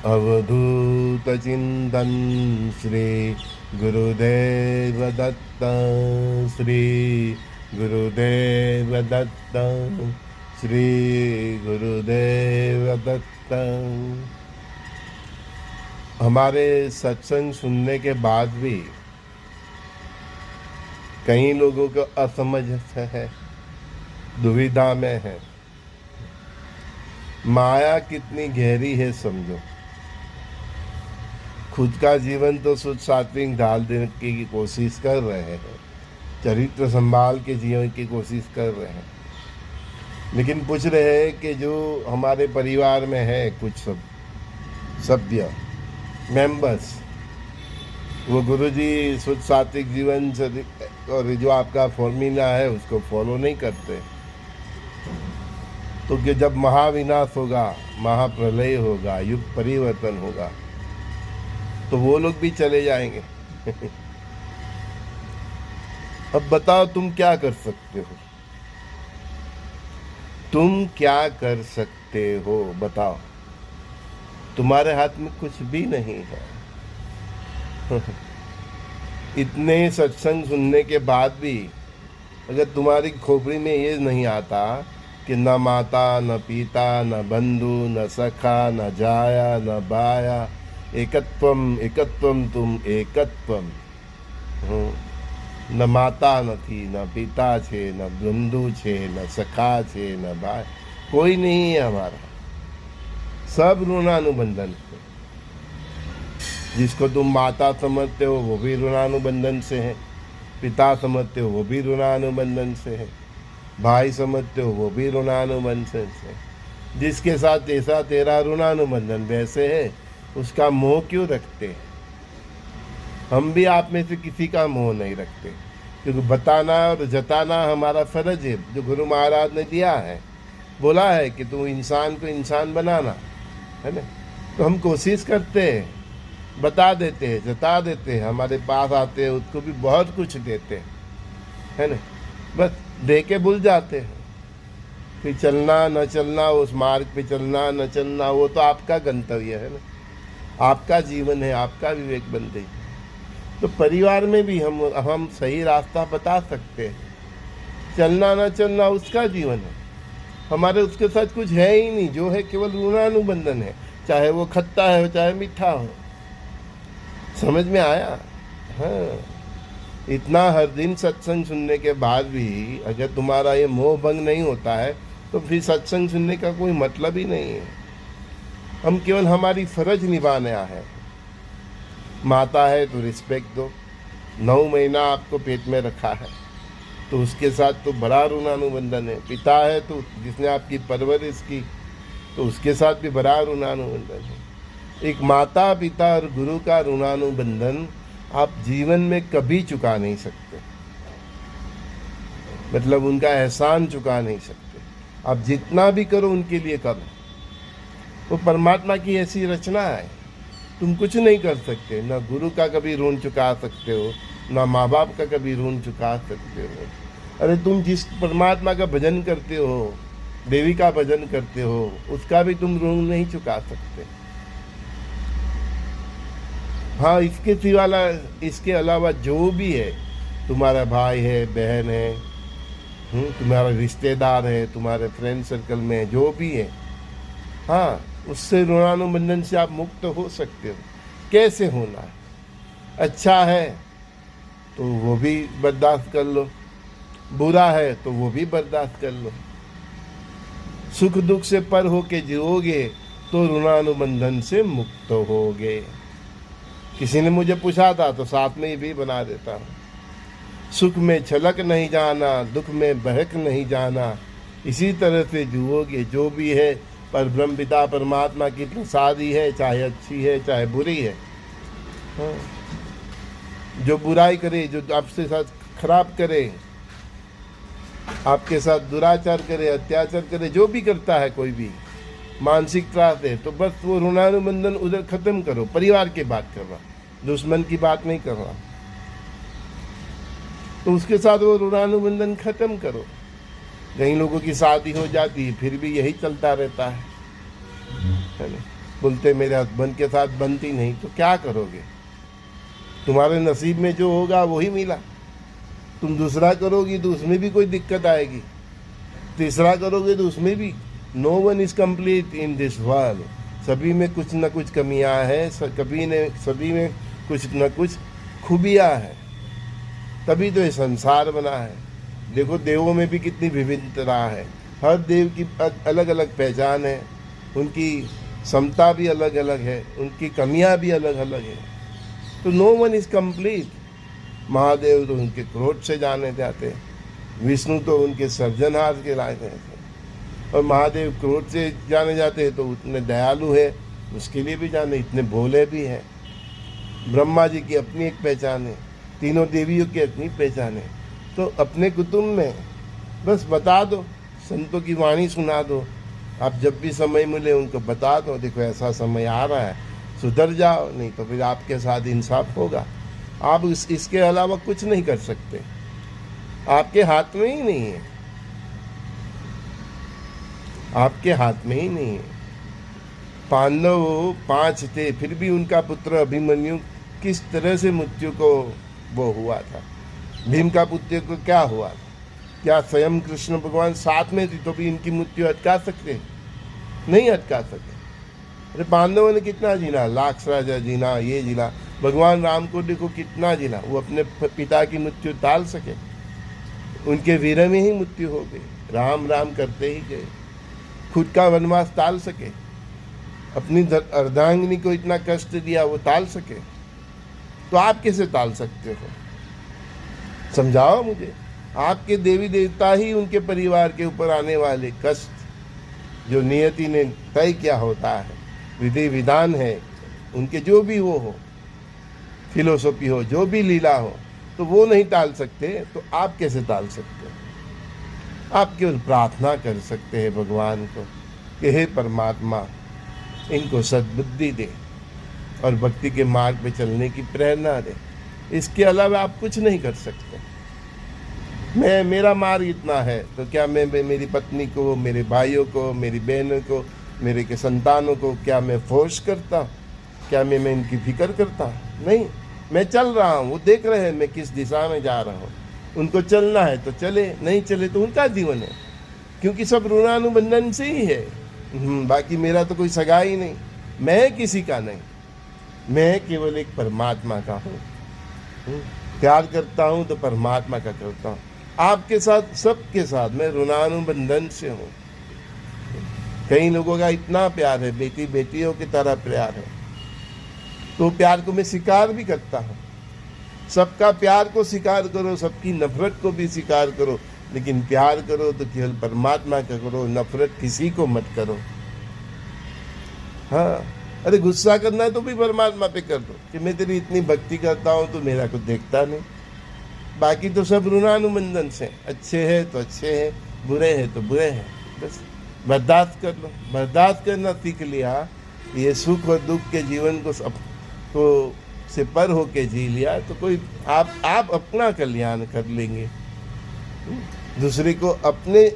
अवधूत चिंतन श्री गुरुदेव दत्त। श्री गुरुदेव दत्त। श्री गुरुदेव दत्त। हमारे सत्संग सुनने के बाद भी कई लोगों को असमझ है, दुविधा में है। माया कितनी गहरी है समझो। खुद का जीवन तो शुद्ध सात्विक ढाल देने की कोशिश कर रहे हैं, चरित्र संभाल के जीवन की कोशिश कर रहे हैं, लेकिन पूछ रहे हैं कि जो हमारे परिवार में है कुछ सभ्य मेंबर्स, वो गुरुजी शुद्ध सात्विक जीवन और जो आपका फॉर्मूला है उसको फॉलो नहीं करते। तो कि जब महाविनाश होगा, महाप्रलय होगा, युग परिवर्तन होगा, तो वो लोग भी चले जाएंगे। अब बताओ तुम क्या कर सकते हो? तुम क्या कर सकते हो बताओ? तुम्हारे हाथ में कुछ भी नहीं है। इतने सत्संग सुनने के बाद भी अगर तुम्हारी खोपड़ी में ये नहीं आता कि न माता न पिता न बंधु न सखा न जाया न बाया, एकत्वम एकत्वम तुम एकत्वम। न माता નથી, न पिता छे, न बंधु छे, न सखा छे, न भाई, कोई नहीं है हमारा। सब ऋणानुबंधन है। जिसको तुम माता समझते हो वो भी ऋणानुबंधन से है, पिता समझते हो वो भी ऋणानुबंधन से है, भाई समझते हो वो भी ऋणानुबंधन से है। जिसके साथ ऐसा तेरा ऋणानुबंधन वैसे है, उसका मोह क्यों रखते हैं? हम भी आप में से किसी का मोह नहीं रखते, क्योंकि बताना और जताना हमारा फर्ज है, जो गुरु महाराज ने दिया है। बोला है कि तू इंसान को इंसान बनाना है ना, तो हम कोशिश करते हैं, बता देते हैं, जता देते हैं। हमारे पास आते हैं, उसको भी बहुत कुछ देते हैं, है ना, बस दे के भूल जाते हैं। फिर चलना न चलना, उस मार्ग पे चलना न चलना, वो तो आपका गंतव्य है ना, आपका जीवन है, आपका विवेक बंदे। तो परिवार में भी हम सही रास्ता बता सकते हैं। चलना न चलना उसका जीवन है, हमारे उसके साथ कुछ है ही नहीं। जो है केवल ऋणानुबंधन है, चाहे वो खट्टा हो चाहे मीठा हो। समझ में आया? हाँ, इतना हर दिन सत्संग सुनने के बाद भी अगर तुम्हारा ये मोह भंग नहीं होता है, तो फिर सत्संग सुनने का कोई मतलब ही नहीं है। हम केवल हमारी फर्ज निभाने आए हैं। माता है तो रिस्पेक्ट दो, 9 महीना आपको पेट में रखा है तो उसके साथ तो बड़ा ऋणानुबंधन है। पिता है तो जिसने आपकी परवरिश की, तो उसके साथ भी बड़ा ऋणानुबंधन है। एक माता पिता और गुरु का ऋणानुबंधन आप जीवन में कभी चुका नहीं सकते, मतलब उनका एहसान चुका नहीं सकते। आप जितना भी करो उनके लिए करो, वो परमात्मा की ऐसी रचना है। तुम कुछ नहीं कर सकते, ना गुरु का कभी ऋण चुका सकते हो, ना माँ बाप का कभी ऋण चुका सकते हो। अरे तुम जिस परमात्मा का भजन करते हो, देवी का भजन करते हो, उसका भी तुम ऋण नहीं चुका सकते। हाँ, इसके अलावा जो भी है, तुम्हारा भाई है, बहन है, तुम्हारा रिश्तेदार है, तुम्हारे फ्रेंड सर्कल में जो भी है, हाँ, उससे ऋणानुबंधन से आप मुक्त हो सकते हो। कैसे होना है? अच्छा है तो वो भी बर्दाश्त कर लो, बुरा है तो वो भी बर्दाश्त कर लो। सुख दुख से पर होके जियोगे तो ऋणानुबंधन से मुक्त होगे। किसी ने मुझे पूछा था तो साथ में ही भी बना देता हूँ। सुख में छलक नहीं जाना, दुख में बहक नहीं जाना, इसी तरह से जियोगे। जो भी है पर ब्रह्म पिता परमात्मा की प्रसादी है, चाहे अच्छी है चाहे बुरी है। हाँ। जो बुराई करे, जो आपसे साथ खराब करे, आपके साथ दुराचार करे, अत्याचार करे, जो भी करता है, कोई भी मानसिक त्रास है, तो बस वो ऋणानुबंधन उधर खत्म करो। परिवार की बात कर रहा, दुश्मन की बात नहीं कर रहा। तो उसके साथ वो ऋणानुबंधन खत्म करो। कई लोगों की शादी हो जाती है, फिर भी यही चलता रहता है ना। बोलते मेरे हस्बैंड के साथ बनती नहीं, तो क्या करोगे? तुम्हारे नसीब में जो होगा वही मिला। तुम दूसरा करोगी तो उसमें भी कोई दिक्कत आएगी, तीसरा करोगे तो उसमें भी। No one is complete in this world. सभी में कुछ न कुछ कमियां हैं, सभी में कुछ न कुछ खूबियां हैं, तभी तो ये संसार बना है। देखो देवों में भी कितनी विभिन्नता है, हर देव की अलग अलग पहचान है, उनकी क्षमता भी अलग अलग है, उनकी कमियां भी अलग अलग है। तो no one is complete. Mahadev तो उनके क्रोध से जाने जाते हैं, विष्णु तो उनके सर्जनहार के लायक हैं, और महादेव क्रोध से जाने जाते हैं तो उतने दयालु है, उसके लिए भी जाने, इतने भोले भी हैं। ब्रह्मा जी की अपनी एक पहचान है, तीनों देवियों की अपनी पहचान है। तो अपने कुटुंब में बस बता दो, संतों की वाणी सुना दो, आप जब भी समय मिले उनको बता दो, देखो ऐसा समय आ रहा है, सुधर जाओ, नहीं तो फिर आपके साथ इंसाफ होगा। आप इसके अलावा कुछ नहीं कर सकते, आपके हाथ में ही नहीं है, आपके हाथ में ही नहीं है। पांडव 5 थे, फिर भी उनका पुत्र अभिमन्यु किस तरह से मृत्यु को वो हुआ था। भीम का पुत्र को क्या हुआ था? क्या स्वयं कृष्ण भगवान साथ में थे तो भी इनकी मृत्यु अटका सकते? नहीं अटका सकते। अरे पांडवों ने कितना जीना, लाख राजा जीना, ये जीना। भगवान राम को देखो कितना जीना, वो अपने पिता की मृत्यु टाल सके, उनके वीर में ही मृत्यु हो गई, राम राम करते ही गए। खुद का वनवास टाल सके, अपनी अर्धांगिनी को इतना कष्ट दिया वो टाल सके, तो आप कैसे टाल सकते हो? समझाओ मुझे। आपके देवी देवता ही उनके परिवार के ऊपर आने वाले कष्ट जो नियति ने तय किया होता है, विधि विधान है उनके, जो भी वो हो, फिलोसफी हो, जो भी लीला हो, तो वो नहीं टाल सकते, तो आप कैसे टाल सकते? आप केवल प्रार्थना कर सकते हैं भगवान को कि हे परमात्मा इनको सद्बुद्धि दे और भक्ति के मार्ग पे चलने की प्रेरणा दे। इसके अलावा आप कुछ नहीं कर सकते। मेरा मार्ग इतना है, तो क्या मैं मेरी पत्नी को, मेरे भाइयों को, मेरी बहनों को, मेरे के संतानों को क्या मैं फोर्स करता? क्या मैं इनकी फिक्र करता? नहीं, मैं चल रहा हूँ, वो देख रहे हैं मैं किस दिशा में जा रहा हूँ। उनको चलना है तो चले, नहीं चले तो उनका जीवन है, क्योंकि सब ऋणानुबंधन से ही है। बाकी मेरा तो कोई सगा ही नहीं, मैं किसी का नहीं, मैं केवल एक परमात्मा का हूँ। प्यार करता हूँ तो परमात्मा का करता हूँ। आपके साथ, सबके साथ मैं ऋणानुबंधन से हूँ। कई लोगों का इतना प्यार है, बेटी बेटियों की तरह प्यार है, तो प्यार को मैं स्वीकार भी करता हूँ। सबका प्यार को स्वीकार करो, सबकी नफरत को भी स्वीकार करो, लेकिन प्यार करो तो केवल परमात्मा का करो, नफरत किसी को मत करो। हाँ, अरे गुस्सा करना है तो भी परमात्मा पे कर दो कि मैं तेरी इतनी भक्ति करता हूँ तो मेरा कुछ देखता नहीं। बाकी तो सब ऋणानुबंधन से, अच्छे हैं तो अच्छे हैं, बुरे हैं तो बुरे हैं, बस बर्दाश्त कर लो। बर्दाश्त करना सीख लिया, ये सुख और दुख के जीवन को से पर होके जी लिया, तो कोई आप अपना कल्याण कर लेंगे। दूसरे को अपने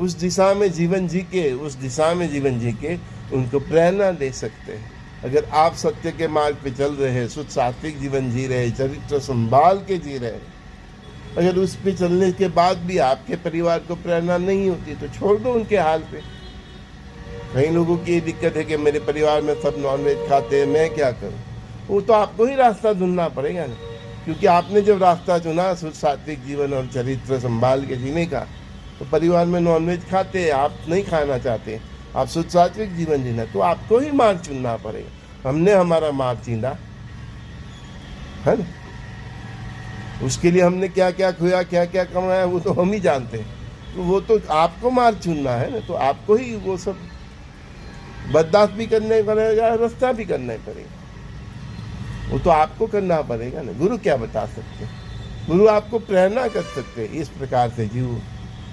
उस दिशा में जीवन जी के उनको प्रेरणा दे सकते हैं। अगर आप सत्य के मार्ग पे चल रहे हैं, शुद्ध सात्विक जीवन जी रहे, चरित्र संभाल के जी रहे, अगर उस पे चलने के बाद भी आपके परिवार को प्रेरणा नहीं होती तो छोड़ दो उनके हाल पे। कई लोगों की ये दिक्कत है कि मेरे परिवार में सब नॉनवेज खाते हैं, मैं क्या करूं? वो तो आपको ही रास्ता ढूंढना पड़ेगा ना, क्योंकि आपने जब रास्ता चुना शुद्ध सात्विक जीवन और चरित्र संभाल के जीने का, तो परिवार में नॉनवेज खाते हैं, आप नहीं खाना चाहते, आप शुद्ध सात्विक जीवन जीना, तो आपको ही मार्ग चुनना पड़ेगा। हमने हमारा मार्ग चुना है ना, उसके लिए हमने क्या क्या खोया, क्या क्या कमाया, वो तो हम ही जानते हैं। तो वो तो आपको मार्ग चुनना है ना, तो आपको ही वो सब बर्दाश्त भी करने पड़ेगा, रास्ता भी करना पड़ेगा, वो तो आपको करना पड़ेगा ना। गुरु क्या बता सकते हैं? गुरु आपको प्रेरणा कर सकते हैं, इस प्रकार से जीव।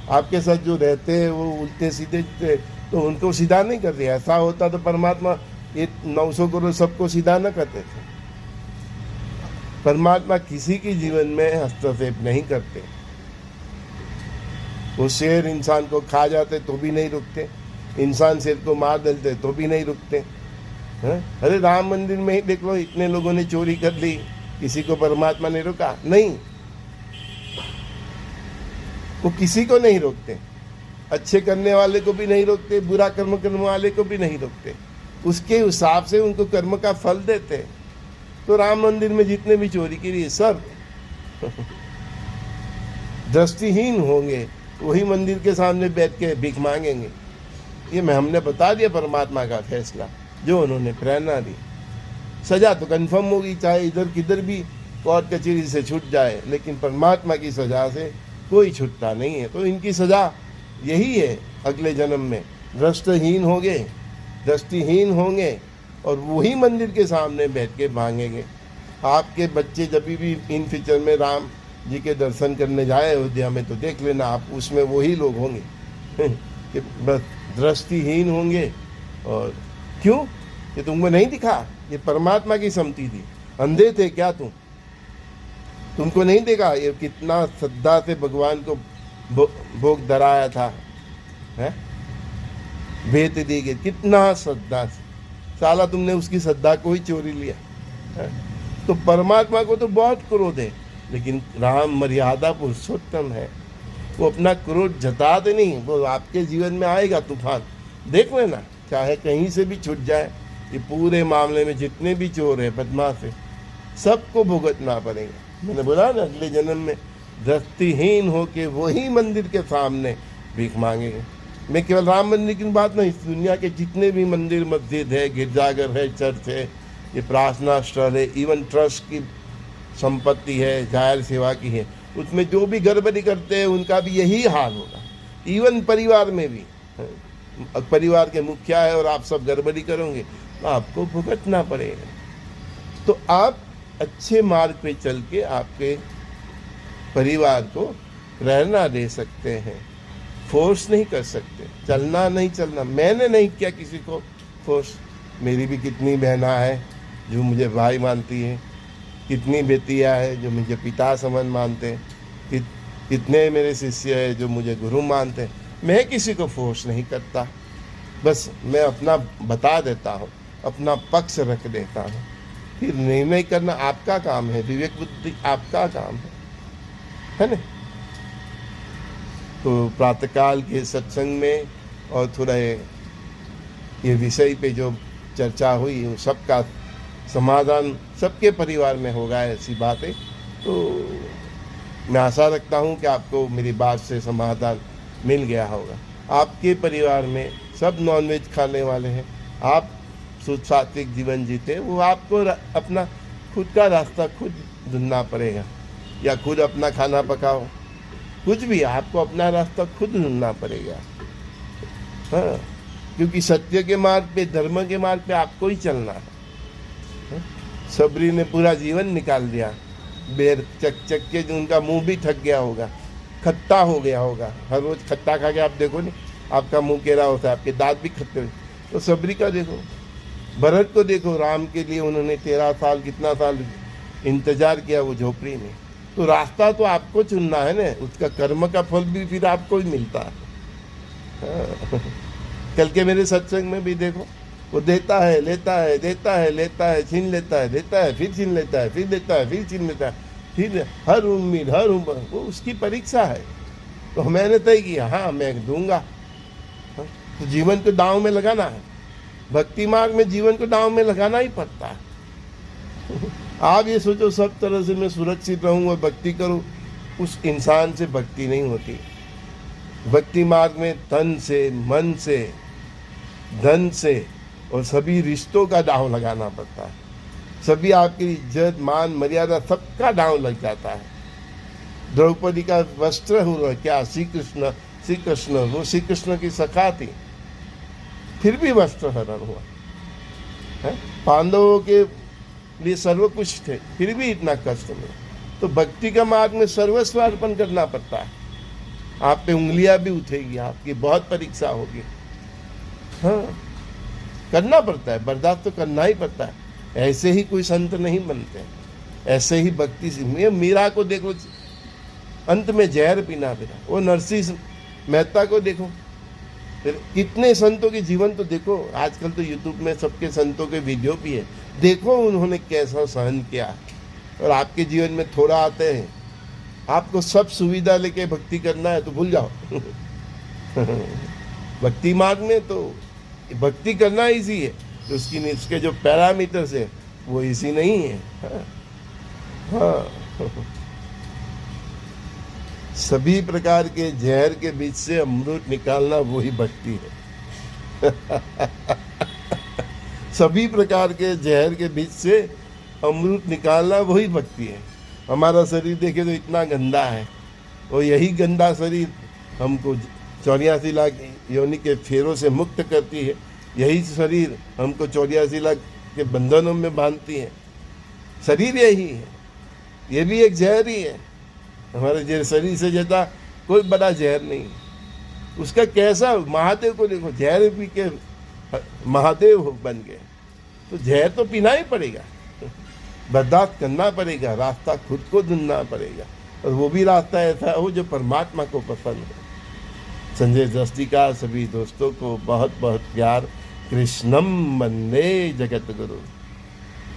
आपके साथ जो रहते हैं वो उल्टे सीधे तो उनको सीधा नहीं करते। ऐसा होता तो परमात्मा ये 900 करोड़ सबको सीधा न करते थे। परमात्मा किसी के जीवन में हस्तक्षेप नहीं करते। वो शेर इंसान को खा जाते तो भी नहीं रुकते, इंसान शेर को मार देते तो भी नहीं रुकते। हैं? अरे राम मंदिर में ही देख लो, इतने लोगों ने चोरी कर ली, किसी को परमात्मा ने रोका नहीं। वो किसी को नहीं रोकते, अच्छे करने वाले को भी नहीं रोकते, बुरा कर्म करने वाले को भी नहीं रोकते, उसके हिसाब से उनको कर्म का फल देते। तो राम मंदिर में जितने भी चोरी की सब दृष्टिहीन होंगे, वही मंदिर के सामने बैठ के भीख मांगेंगे। ये हमने बता दिया परमात्मा का फैसला, जो उन्होंने प्रेरणा दी। सजा तो कंफर्म होगी, चाहे इधर किधर भी कोर्ट कचहरी से छूट जाए, लेकिन परमात्मा की सजा से कोई छूटता नहीं है। तो इनकी सजा यही है, अगले जन्म में दृष्टिहीन होंगे और वही मंदिर के सामने बैठ के मांगेंगे। आपके बच्चे जब भी इन फ्यूचर में राम जी के दर्शन करने जाए अयोध्या में, तो देख लेना आप, उसमें वही लोग होंगे कि बस दृष्टिहीन होंगे। और क्यों? ये तुमको नहीं दिखा? ये परमात्मा की सम्मति थी। अंधे थे क्या तुमको नहीं देखा ये कितना श्रद्धा से भगवान को भोग धराया था, है? भेंट दी गई, कितना श्रद्धा से। साला तुमने उसकी श्रद्धा को ही चोरी लिया, है? तो परमात्मा को तो बहुत क्रोध है, लेकिन राम मर्यादा पुरुषोत्तम है, वो अपना क्रोध जताते नहीं। वो आपके जीवन में आएगा तूफान, देख लेना, चाहे कहीं से भी छूट जाए। ये पूरे मामले में जितने भी चोर है, बदमाश है, सबको भुगतना पड़ेगा। मैंने बोला ना, अगले जन्म में दृष्टिहीन होके वही मंदिर के सामने भीख मांगेंगे। मैं केवल राम मंदिर की बात नहीं, इस दुनिया के जितने भी मंदिर मस्जिद है, गिरजाघर है, चर्च है, ये प्रार्थना स्थल है, इवन ट्रस्ट की संपत्ति है, जाहिर सेवा की है, उसमें जो भी गड़बड़ी करते हैं उनका भी यही हाल होगा। इवन परिवार में भी, परिवार के मुखिया है और आप सब गड़बड़ी करोगे तो आपको भुगतना पड़ेगा। तो आप अच्छे मार्ग पे चल के आपके परिवार को प्रेरणा दे सकते हैं, फोर्स नहीं कर सकते। चलना नहीं चलना, मैंने नहीं किया किसी को फोर्स। मेरी भी कितनी बहना है जो मुझे भाई मानती है, कितनी बेटियाँ है जो मुझे पिता समन मानते हैं, कितने मेरे शिष्य है जो मुझे गुरु मानते हैं। मैं किसी को फोर्स नहीं करता, बस मैं अपना बता देता हूँ, अपना पक्ष रख देता हूँ। फिर निर्णय करना आपका काम है, विवेक बुद्धि आपका काम है ना। तो प्रातःकाल के सत्संग में और थोड़ा ये विषय पे जो चर्चा हुई, उन सबका समाधान सबके परिवार में होगा, ऐसी बात है। तो मैं आशा रखता हूँ कि आपको मेरी बात से समाधान मिल गया होगा। आपके परिवार में सब नॉनवेज खाने वाले हैं, आप शुद्ध सात्विक जीवन जीते, वो आपको अपना खुद का रास्ता खुद ढूंढना पड़ेगा, या खुद अपना खाना पकाओ, कुछ भी आपको अपना रास्ता खुद ढूंढना पड़ेगा। हाँ, क्योंकि सत्य के मार्ग पे, धर्म के मार्ग पे आपको ही चलना है। सबरी ने पूरा जीवन निकाल दिया, बेर चक के उनका मुंह भी थक गया होगा, खट्टा हो गया होगा। हर रोज खट्टा खा के आप देखो नहीं, आपका मुंह केरा होता है, आपके दांत भी खट्टे हो। तो सबरी का देखो, भरत को देखो, राम के लिए उन्होंने 13 साल कितना साल इंतजार किया वो झोपड़ी में। तो रास्ता तो आपको चुनना है ना, उसका कर्म का फल भी फिर आपको ही मिलता है। हाँ। कल के मेरे सत्संग में भी देखो, वो देता है, लेता है, देता है, लेता है, छीन लेता है, देता है, फिर छीन लेता है, फिर देता है, फिर छीन लेता है, फिर हर उम्मीद, हर उम्र, वो उसकी परीक्षा है। तो मैंने तय किया, हाँ मैं दूंगा। हाँ? तो जीवन को दांव में लगाना है, भक्ति मार्ग में जीवन को दांव में लगाना ही पड़ता है। आप ये सोचो सब तरह से मैं सुरक्षित रहूँ और भक्ति करूँ, उस इंसान से भक्ति नहीं होती। भक्ति मार्ग में तन से, मन से, धन से और सभी रिश्तों का दांव लगाना पड़ता है। सभी आपकी इज्जत, मान, मर्यादा सबका दांव लग जाता है। द्रौपदी का वस्त्र हुआ क्या? श्री कृष्ण, वो श्री कृष्ण की सखा थी, फिर भी वस्त्र हरण हुआ है। पांडवों के लिए सर्व कुछ थे, फिर भी इतना कष्ट मिला। तो भक्ति का मार्ग में सर्वस्व अर्पण करना पड़ता है। आप पे उंगलियां भी उठेगी, आपकी बहुत परीक्षा होगी। हाँ, करना पड़ता है, बर्दाश्त तो करना ही पड़ता है। ऐसे ही कोई संत नहीं बनते, ऐसे ही भक्ति से। मीरा को देखो, अंत में जहर पीना पड़ा। वो नरसिंह मेहता को देखो, फिर कितने संतों के जीवन तो देखो, आजकल तो यूट्यूब में सबके संतों के वीडियो भी है, देखो उन्होंने कैसा सहन किया। और आपके जीवन में थोड़ा आते हैं, आपको सब सुविधा लेके भक्ति करना है तो भूल जाओ। भक्ति मार्ग में तो भक्ति करना इजी है, तो उसके जो पैरामीटर्स है वो इसी नहीं है। हाँ। सभी प्रकार के जहर के बीच से अमृत निकालना वही भक्ति है। सभी प्रकार के जहर के बीच से अमृत निकालना वही भक्ति है। हमारा शरीर देखे तो इतना गंदा है, और यही गंदा शरीर हमको 84 लाख योनि के फेरों से मुक्त करती है। यही शरीर हमको 84 लाख के बंधनों में बांधती है। शरीर यही है, ये भी एक जहर ही है। हमारे शरीर से जैसा कोई बड़ा जहर नहीं। उसका कैसा, महादेव को देखो, जहर पी के महादेव बन गए, तो जहर तो पीना ही पड़ेगा, बर्दाश्त करना पड़ेगा, रास्ता खुद को ढूंढना पड़ेगा, और वो भी रास्ता ऐसा हो जो परमात्मा को पसंद है। संजय दृष्टि का सभी दोस्तों को बहुत बहुत प्यार। कृष्णम वंदे जगत गुरु।